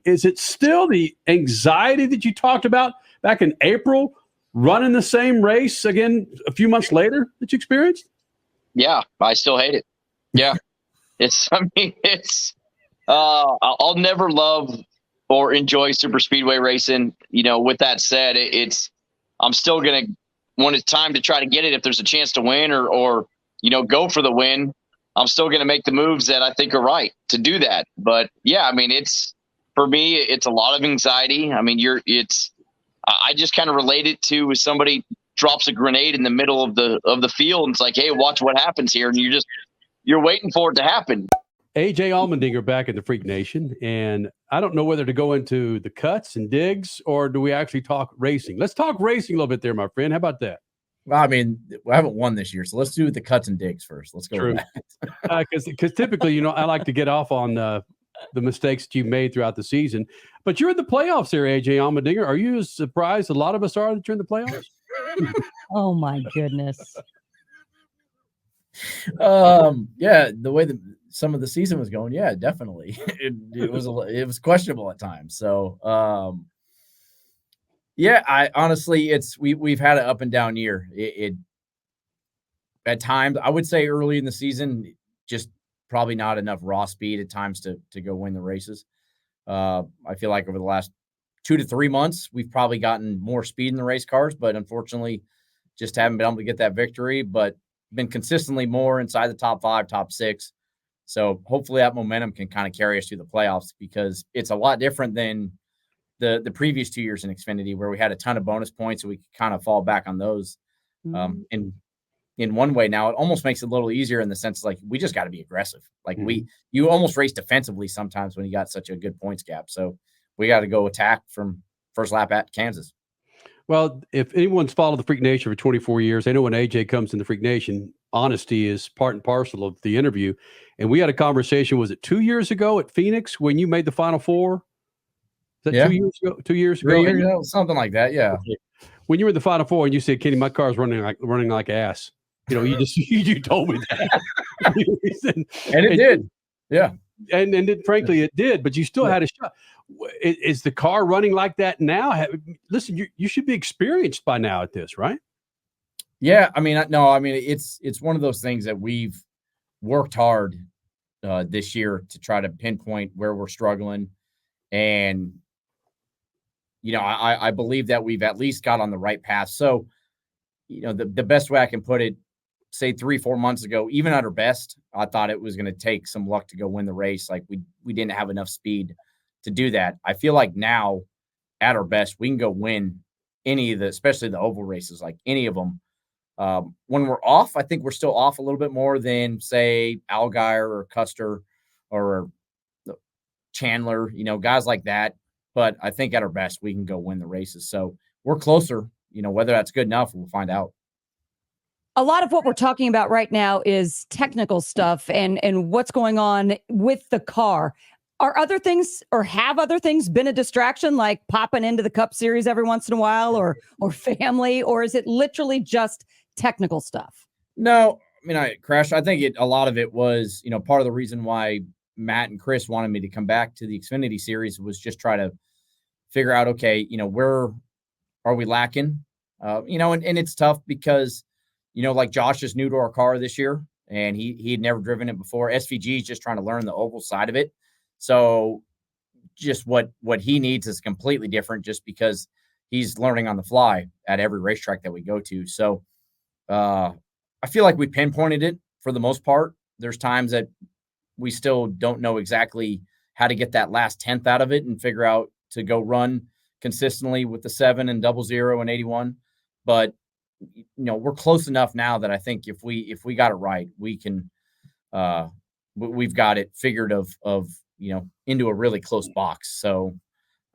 Is it still the anxiety that you talked about back in April, running the same race again a few months later that you experienced? Yeah, I still hate it. Yeah. I'll never love or enjoy super speedway racing. With that said, I'm still going to, when it's time to try to get it, if there's a chance to win or go for the win, I'm still going to make the moves that I think are right to do that. But yeah, I mean, for me, it's a lot of anxiety. I mean, I just kind of relate it to if somebody drops a grenade in the middle of the field and it's like, hey, watch what happens here. And you're waiting for it to happen. AJ Allmendinger back in the Freak Nation. And I don't know whether to go into the cuts and digs or do we actually talk racing? Let's talk racing a little bit there, my friend. How about that? Well, I mean, we haven't won this year, so let's do the cuts and digs first. Let's go with that. Because typically, I like to get off on the mistakes that you've made throughout the season. But you're in the playoffs here, AJ Allmendinger. Are you as surprised a lot of us are that you're in the playoffs? Oh, my goodness. Yeah, the way some of the season was going, yeah, definitely. It was questionable at times. So, yeah, I honestly, we've had an up and down year. It at times, I would say early in the season, just probably not enough raw speed at times to go win the races. I feel like over the last 2 to 3 months, we've probably gotten more speed in the race cars, but unfortunately, just haven't been able to get that victory. But been consistently more inside the top 5, top 6. So hopefully that momentum can kind of carry us through the playoffs because it's a lot different than the previous 2 years in Xfinity where we had a ton of bonus points, so we could kind of fall back on those. And in one way now, it almost makes it a little easier in the sense like we just got to be aggressive. Like you almost race defensively sometimes when you got such a good points gap. So we got to go attack from first lap at Kansas. Well, if anyone's followed the Freak Nation for 24 years, they know when AJ comes in the Freak Nation, honesty is part and parcel of the interview. And we had a conversation, was it 2 years ago at Phoenix when you made the Final Four? Is that 2 years ago? 2 years ago? 3 years ago, something like that, yeah. Okay. When you were in the Final Four and you said, Kenny, my car's running like ass. You told me that. and it did. Yeah. And frankly, it did, but you still had a shot. Is the car running like that now? Listen, you should be experienced by now at this, right? Yeah, I mean, it's one of those things that we've worked hard this year to try to pinpoint where we're struggling. And, I believe that we've at least got on the right path. So, the best way I can put it, say 3-4 months ago, even at our best, I thought it was going to take some luck to go win the race. Like we didn't have enough speed to do that. I feel like now at our best, we can go win any of especially the oval races, like any of them. When we're off, I think we're still off a little bit more than say Allgaier or Custer or Chandler, guys like that. But I think at our best, we can go win the races. So we're closer, whether that's good enough, we'll find out. A lot of what we're talking about right now is technical stuff and what's going on with the car. Are other things or have other things been a distraction, like popping into the Cup Series every once in a while or family, or is it literally just technical stuff? No, Crash, I think a lot of it was, part of the reason why Matt and Chris wanted me to come back to the Xfinity Series was just try to figure out, okay, where are we lacking? And it's tough because, like Josh is new to our car this year and he had never driven it before. SVG is just trying to learn the oval side of it. So just what he needs is completely different just because he's learning on the fly at every racetrack that we go to. So I feel like we pinpointed it for the most part. There's times that we still don't know exactly how to get that last 10th out of it and figure out to go run consistently with the 7 and 00 and 81. But, we're close enough now that I think if we got it right, we can, we've got it figured of into a really close box. So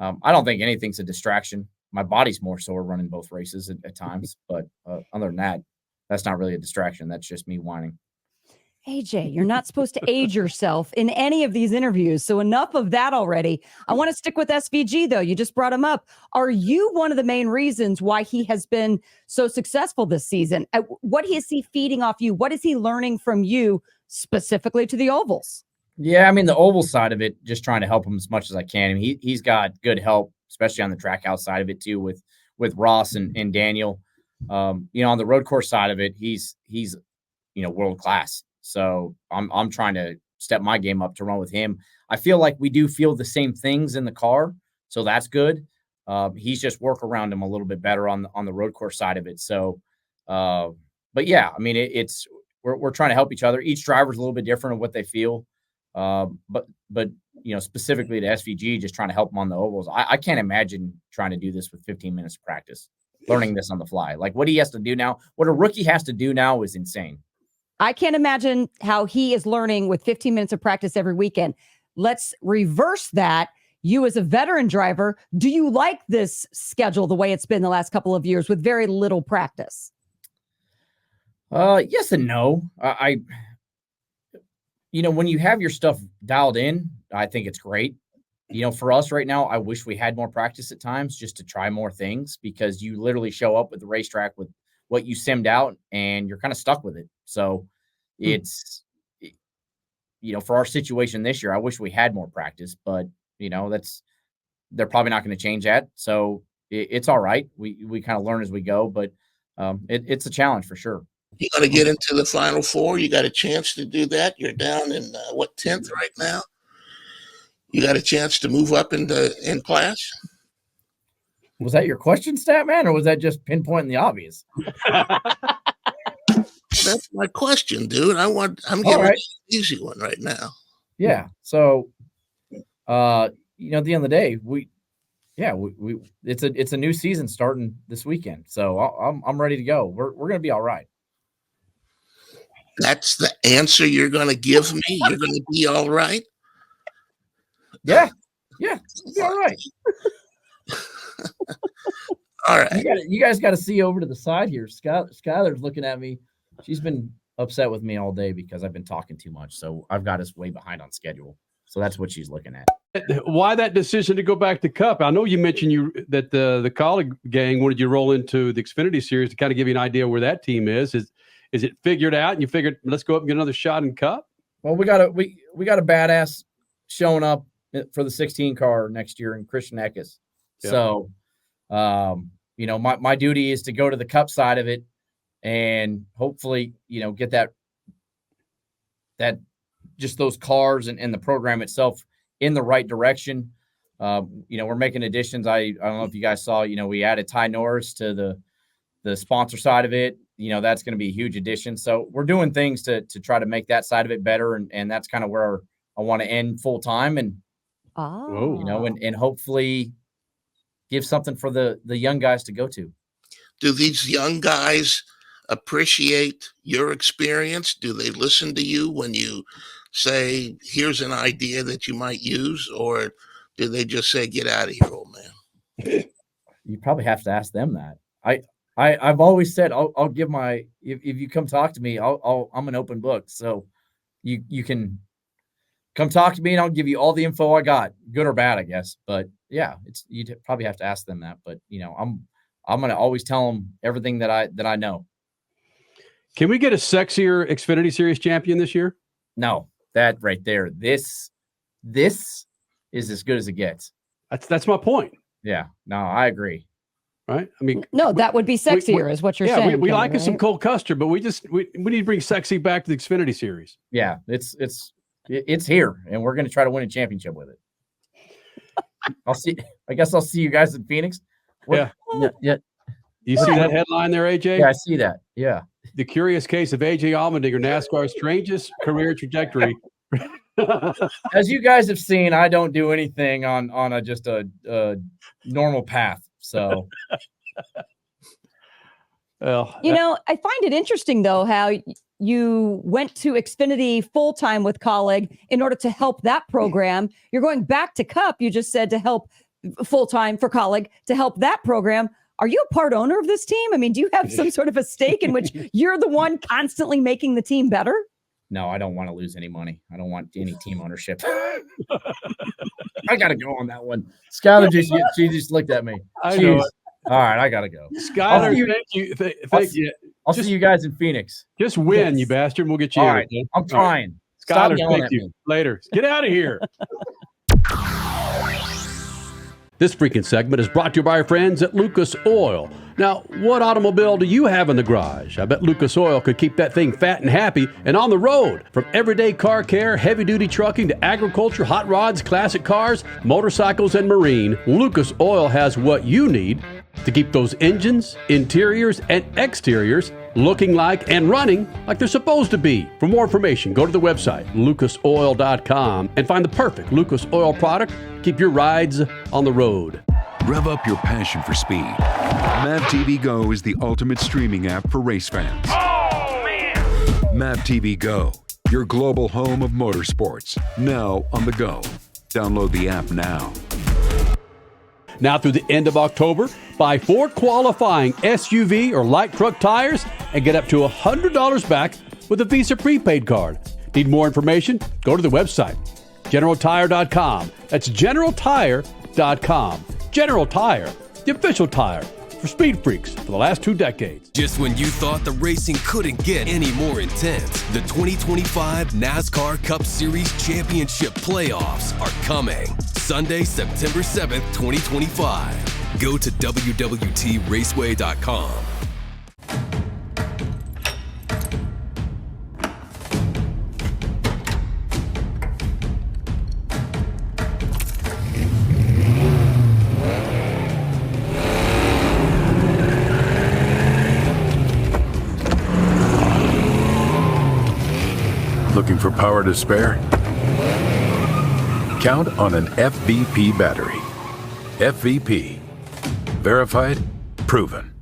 I don't think anything's a distraction. My body's more sore running both races at times, but other than that, that's not really a distraction. That's just me whining. AJ, you're not supposed to age yourself in any of these interviews. So enough of that already. I want to stick with SVG, though. You just brought him up. Are you one of the main reasons why he has been so successful this season? What is he feeding off you? What is he learning from you specifically to the ovals? Yeah, I mean the oval side of it, just trying to help him as much as I can. I mean, he's got good help, especially on the track outside of it too, with Ross and Daniel. On the road course side of it, he's world class. So I'm trying to step my game up to run with him. I feel like we do feel the same things in the car, so that's good. He's just work around him a little bit better on the road course side of it. So, but yeah, I mean we're trying to help each other. Each driver's a little bit different of what they feel. But specifically to SVG, just trying to help them on the ovals. I can't imagine trying to do this with 15 minutes of practice, learning this on the fly. Like what he has to do now, what a rookie has to do now is insane. I can't imagine how he is learning with 15 minutes of practice every weekend. Let's reverse that. You as a veteran driver, do you like this schedule the way it's been the last couple of years with very little practice? Yes and no. When you have your stuff dialed in, I think it's great. For us right now, I wish we had more practice at times just to try more things, because you literally show up at the racetrack with what you simmed out and you're kind of stuck with it. So it's, for our situation this year, I wish we had more practice, but they're probably not going to change that. So it's all right. We kind of learn as we go, but it's a challenge for sure. You got to get into the Final Four. You got a chance to do that. You're down in 10th right now. You got a chance to move up in class. Was that your question, Statman, or was that just pinpointing the obvious? That's my question, dude. I'm getting an easy one right now. Yeah. So, at the end of the day, it's a new season starting this weekend. So I'm ready to go. We're going to be all right. That's the answer you're going to give me? You're going to be all right? Yeah. Yeah. We'll be all right. All right. You guys got to see over to the side here. Skylar's looking at me. She's been upset with me all day because I've been talking too much. So I've got us way behind on schedule. So that's what she's looking at. Why that decision to go back to Cup? I know you mentioned that the Kaulig gang wanted you to roll into the Xfinity series to kind of give you an idea where that team is. Is it figured out and you figured let's go up and get another shot in Cup? Well, we got a badass showing up for the 16 car next year in Christian Eckes. Yeah. So, my duty is to go to the Cup side of it and hopefully, get that just those cars and the program itself in the right direction. We're making additions. I don't know if you guys saw, we added Ty Norris to the sponsor side of it. That's going to be a huge addition. So we're doing things to try to make that side of it better. And that's kind of where I want to end full time and, and hopefully give something for the young guys to go to. Do these young guys appreciate your experience? Do they listen to you when you say, here's an idea that you might use? Or do they just say, get out of here, old man? You probably have to ask them that. I've always said I'll give if you come talk to me, I'm an open book. So you can come talk to me and I'll give you all the info I got, good or bad, I guess. But yeah, you'd probably have to ask them that. But I'm going to always tell them everything that I know. Can we get a sexier Xfinity Series champion this year? No, that right there. This is as good as it gets. That's my point. Yeah, no, I agree. Right? I mean, no, that would be sexier, is what you're saying. We like right? us some Cole Custer, but we need to bring sexy back to the Xfinity Series. Yeah, it's here, and we're going to try to win a championship with it. I guess I'll see you guys in Phoenix. Yeah. You see that headline there, AJ? Yeah, I see that. Yeah. The curious case of AJ Allmendinger, NASCAR's strangest career trajectory. As you guys have seen, I don't do anything on just a normal path. So, I find it interesting though how you went to Xfinity full time with Kaulig in order to help that program. You're going back to Cup. You just said to help full time for Kaulig to help that program. Are you a part owner of this team? I mean, do you have some sort of a stake in which you're the one constantly making the team better? No, I don't want to lose any money. I don't want any team ownership. I got to go on that one. Skylar she just looked at me. I know it. All right, I got to go. Skylar, thank you. I'll see you guys in Phoenix. Just win, you bastard, and we'll get you. All right, I'm trying. Stop Skyler, yelling thank at you. me. Later. Get out of here. This freaking segment is brought to you by our friends at Lucas Oil. Now, what automobile do you have in the garage? I bet Lucas Oil could keep that thing fat and happy and on the road. From everyday car care, heavy-duty trucking to agriculture, hot rods, classic cars, motorcycles, and marine, Lucas Oil has what you need to keep those engines, interiors, and exteriors looking like and running like they're supposed to be. For more information, go to the website, lucasoil.com, and find the perfect Lucas Oil product. Keep your rides on the road. Rev up your passion for speed. Mav TV Go is the ultimate streaming app for race fans. Oh, man! Mav TV Go, your global home of motorsports. Now on the go. Download the app now. Now through the end of October, buy 4 qualifying SUV or light truck tires and get up to $100 back with a Visa prepaid card. Need more information? Go to the website, GeneralTire.com. That's GeneralTire.com. General Tire, the official tire for Speed Freaks for the last 2 decades. Just when you thought the racing couldn't get any more intense, the 2025 NASCAR Cup Series Championship Playoffs are coming. Sunday, September 7th, 2025. Go to www.raceway.com. Looking for power to spare? Count on an FVP battery. FVP. Verified, proven.